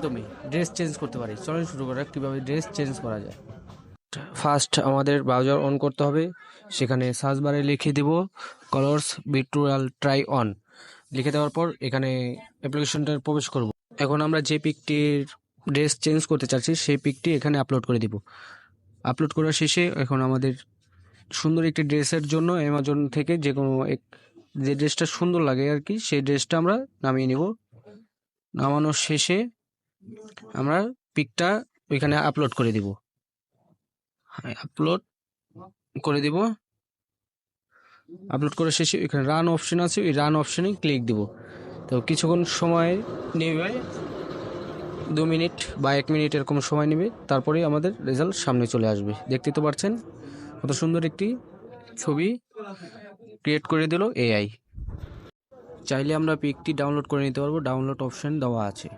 মাধ্যমে dress change করতে পারি। চলুন শুরু করা যাক কীভাবে ড্রেস চেঞ্জ করা যায়। ফার্স্ট আমাদের ব্রাউজার অন করতে হবে। সেখানে সার্চ বারে লিখে দেব কালার্স ভির্চুয়াল ট্রাই অন। লিখে দেওয়ার পর এখানে অ্যাপ্লিকেশনটা প্রবেশ করব। এখন আমরা যে পিকটির ড্রেস চেঞ্জ করতে চাচ্ছি সেই পিকটি এখানে আপলোড করে দিব। আপলোড করার শেষে এখন আমাদের সুন্দর একটি ড্রেসের জন্য অ্যামাজন থেকে যে কোনো যে ড্রেসটা সুন্দর লাগে আর কি, সেই ড্রেসটা আমরা নামিয়ে নেব। নামানোর শেষে আমরা পিকটা ওইখানে আপলোড করে দিব। আপলোড করে দিব। আপলোড করার শেষে এখানে রান অপশন আছে, ওই রান অপশনে ক্লিক দিব। তো কিছুক্ষণ সময় নেবে, 2 মিনিট বা 1 মিনিট এরকম সময় নেবে, তারপরেই আমাদের রেজাল্ট সামনে চলে আসবে। দেখতে তো পাচ্ছেন কত সুন্দর একটি ছবি ক্রিয়েট করে দিল এআই। চাইলে আমরা পিকটি ডাউনলোড করে নিতে পারবো, ডাউনলোড অপশন দেওয়া আছে।